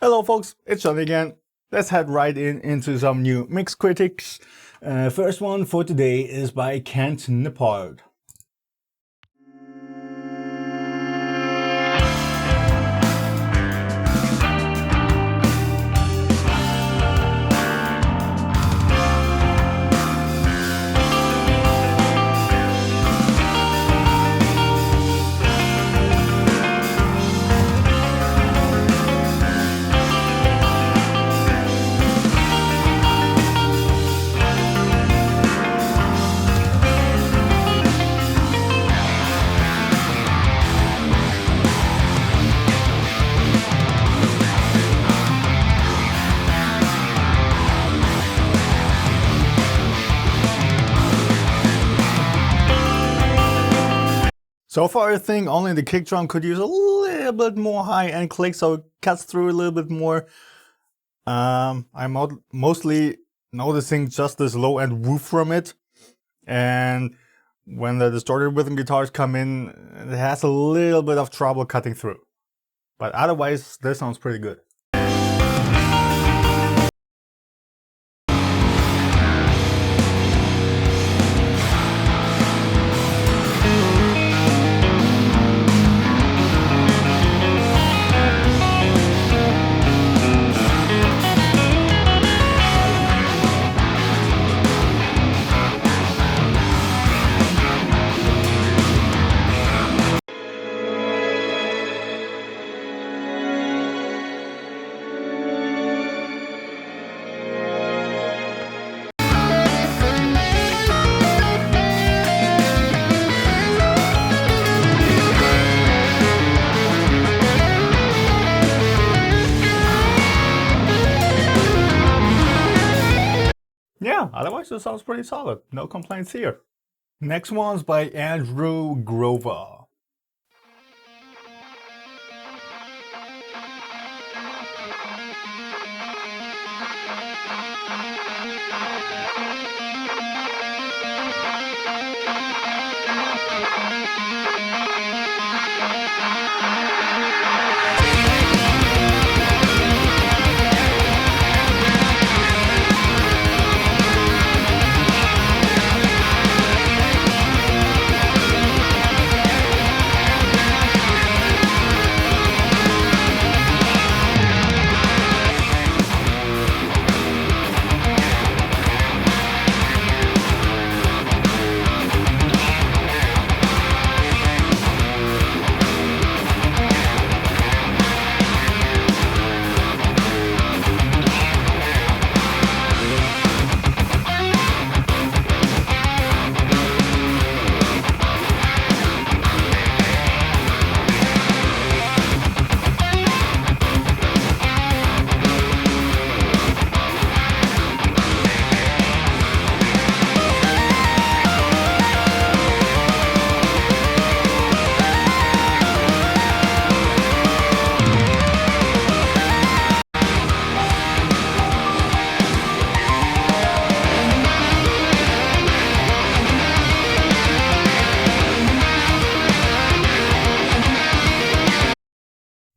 Hello folks, it's Johnny again. Let's head right into some new mix critics. First one for today is by Canton Apart. So far I think only the kick drum could use a little bit more high-end click, so it cuts through a little bit more. I'm mostly noticing just this low-end woof from it, and when the distorted rhythm guitars come in, it has a little bit of trouble cutting through. But otherwise, this sounds pretty good. Yeah, otherwise it sounds pretty solid. No complaints here. Next one's by Andrew Grover.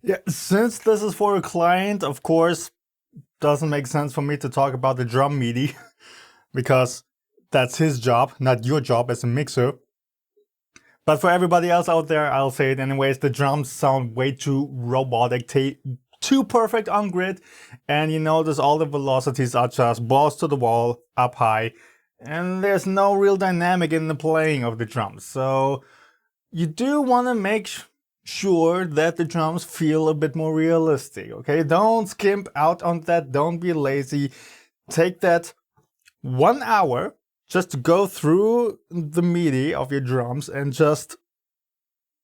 Yeah, since this is for a client, of course, doesn't make sense for me to talk about the drum Midi, because that's his job, not your job as a mixer. But for everybody else out there, I'll say it anyways, the drums sound way too robotic, too perfect on grid, and you notice all the velocities are just balls to the wall, up high, and there's no real dynamic in the playing of the drums. So you do want to make sure that the drums feel a bit more realistic, okay? Don't skimp out on that, don't be lazy. Take that 1 hour just to go through the MIDI of your drums and just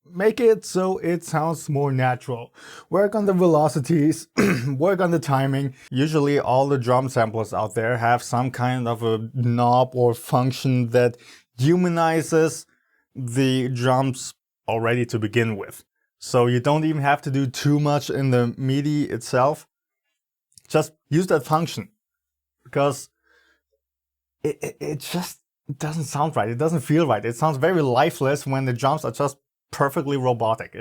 make it so it sounds more natural. Work on the velocities, work on the timing. Usually all the drum samplers out there have some kind of a knob or function that humanizes the drums already to begin with. So you don't even have to do too much in the MIDI itself. Just use that function, because it just doesn't sound right. It doesn't feel right. It sounds very lifeless when the drums are just perfectly robotic.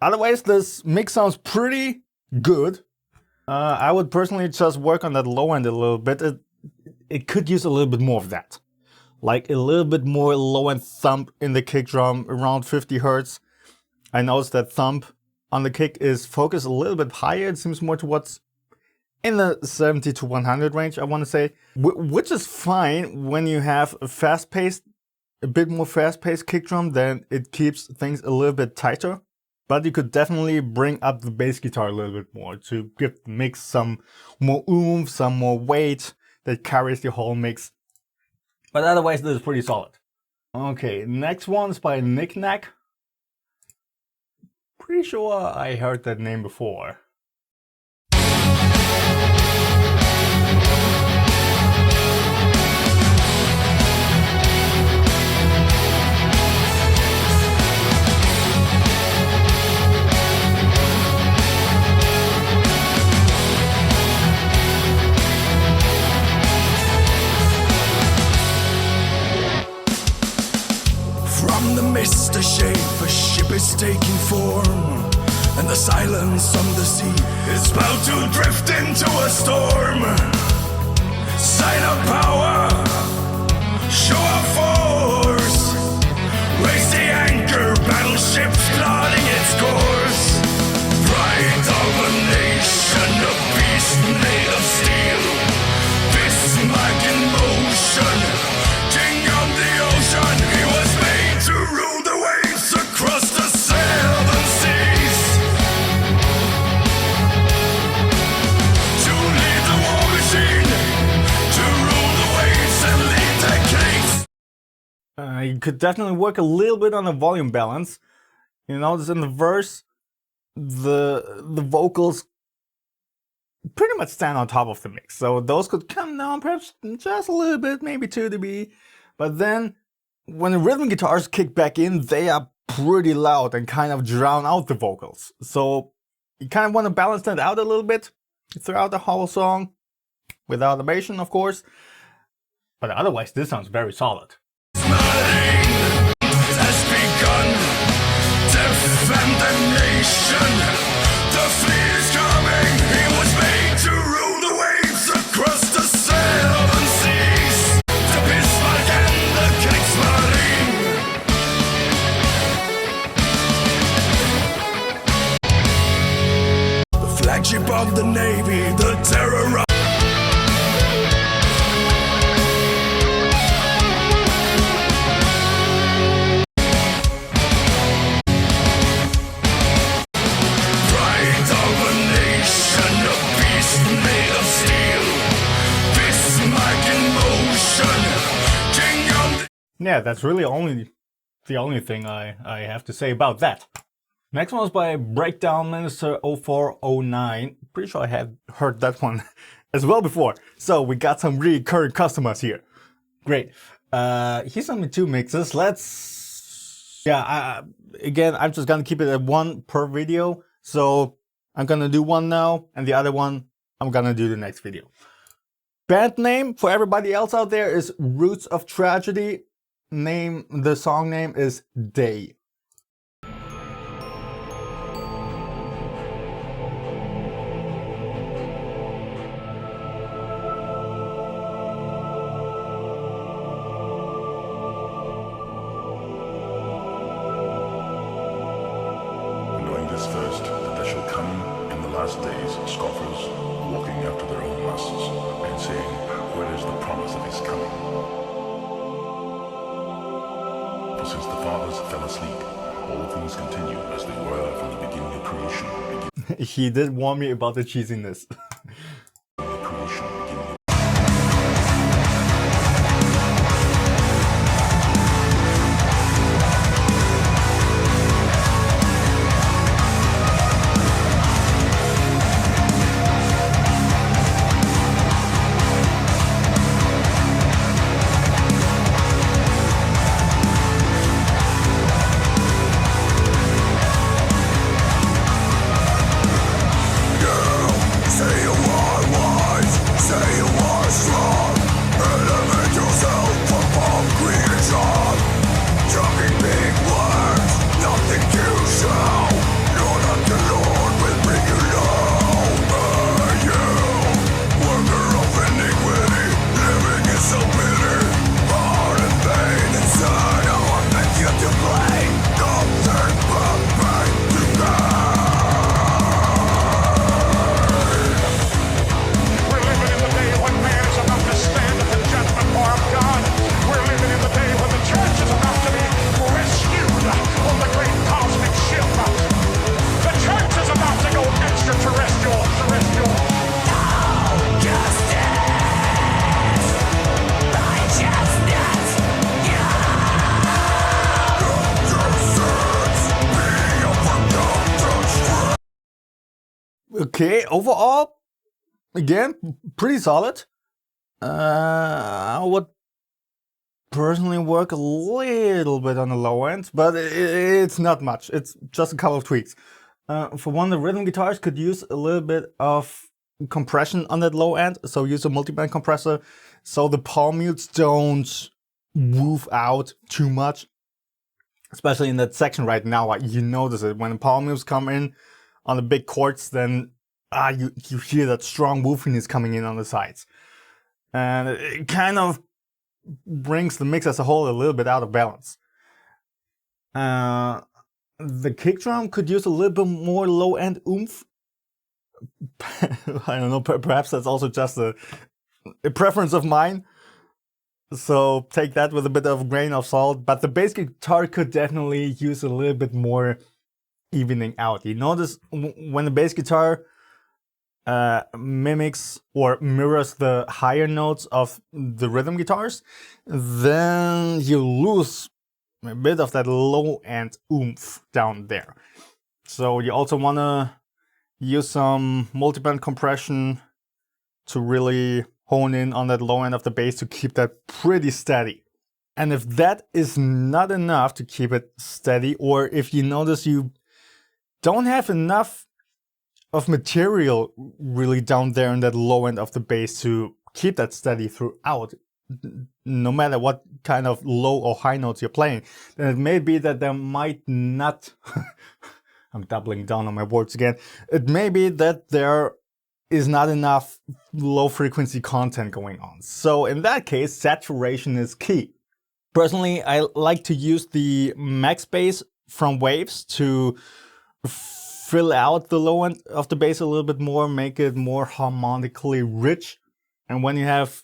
Otherwise, this mix sounds pretty good. I would personally just work on that low end a little bit. It could use a little bit more of that. Like a little bit more low end thump in the kick drum, around 50 Hertz. I noticed that thump on the kick is focused a little bit higher. It seems more towards in the 70 to 100 range, I want to say. Which is fine when you have a bit more fast-paced kick drum, then it keeps things a little bit tighter. But you could definitely bring up the bass guitar a little bit more to give the mix some more oomph, some more weight that carries the whole mix. But otherwise, this is pretty solid. Okay, next one's by Knack. Pretty sure I heard that name before. From the mist a shape, a ship is taking form, and the silence on the sea is about to drift into a storm. Sign of power, show of force, raise the anchor, battleships plotting its course. Pride of a nation, a beast made of steel, Bismarck in motion, king of the ocean. He was made to rule the waves across the seven seas, to lead the war machine, to rule the waves and lead decades. You could definitely work a little bit on the volume balance. You notice in the verse, the vocals pretty much stand on top of the mix. So those could come down perhaps just a little bit, maybe 2 dB. But then when the rhythm guitars kick back in, they are pretty loud and kind of drown out the vocals. So you kind of want to balance that out a little bit throughout the whole song, with automation of course. But otherwise this sounds very solid. Has begun, defend the nation. The fleet is coming. He was made to rule the waves across the seven seas. The Bismarck and the Kriegsmarine. The flagship of the Navy, the terror of Yeah, that's really the only thing I have to say about that. Next one is by Breakdown Minister 0409. Pretty sure I had heard that one as well before. So we got some recurring customers here. Great. He sent me 2 mixes. Again, I'm just gonna keep it at 1 per video. So I'm gonna do one now, and the other one I'm gonna do the next video. Band name for everybody else out there is Roots of Tragedy. The song name is Day. Knowing this first, that there shall come in the last days scoffers, walking after their own lusts, and saying, where is the promise of his coming? For since the fathers fell asleep, all things continue as they were from the beginning of creation. He did warn me about the cheesiness. Say Okay, overall, again, pretty solid. I would personally work a little bit on the low end, but it's not much. It's just a couple of tweaks. For one, the rhythm guitars could use a little bit of compression on that low end, so use a multiband compressor so the palm mutes don't woof out too much, especially in that section right now. You notice it when the palm mutes come in on the big chords, then you hear that strong woofiness coming in on the sides, and it kind of brings the mix as a whole a little bit out of balance. The kick drum could use a little bit more low end oomph. I don't know, perhaps that's also just a preference of mine, so take that with a bit of a grain of salt. But the bass guitar could definitely use a little bit more evening out. You notice when the bass guitar mimics or mirrors the higher notes of the rhythm guitars, then you lose a bit of that low end oomph down there. So you also want to use some multiband compression to really hone in on that low end of the bass to keep that pretty steady. And if that is not enough to keep it steady, or if you notice you don't have enough of material really down there in that low end of the bass to keep that steady throughout, no matter what kind of low or high notes you're playing, then it may be that there might not I'm doubling down on my words again. It may be that there is not enough low frequency content going on. So in that case, saturation is key. Personally, I like to use the max bass from Waves to fill out the low end of the bass a little bit more, make it more harmonically rich. And when you have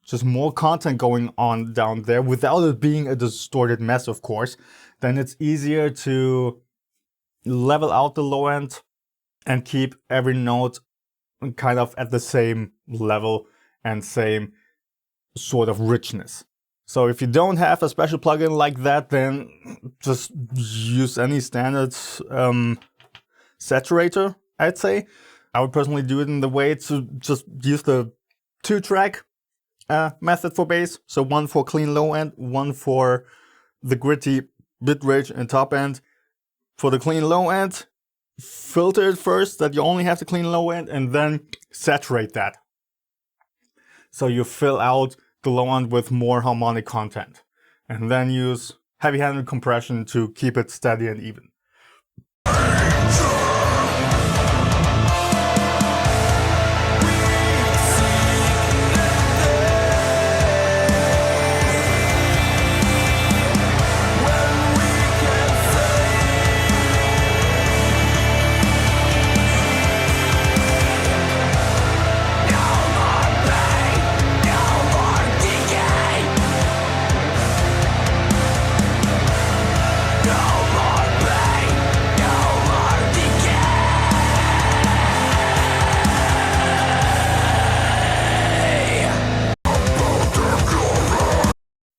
just more content going on down there without it being a distorted mess, of course, then it's easier to level out the low end and keep every note kind of at the same level and same sort of richness. So if you don't have a special plugin like that, then just use any standard saturator, I'd say. I would personally do it in the way to just use the 2-track method for bass. So one for clean low end, one for the gritty mid-range and top end. For the clean low end, filter it first that you only have the clean low end, and then saturate that. So you fill out the low end with more harmonic content. And then use heavy-handed compression to keep it steady and even.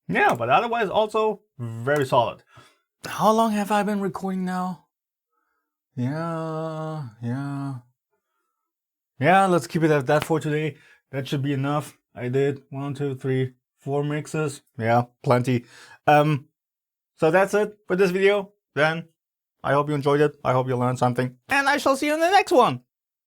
Yeah, but otherwise also very solid. How long have I been recording now? Yeah, let's keep it at that for today. That should be enough. I did 1, 2, 3, 4 mixes. Yeah, plenty. So that's it for this video. Then I hope you enjoyed it. I hope you learned something. And I shall see you in the next one.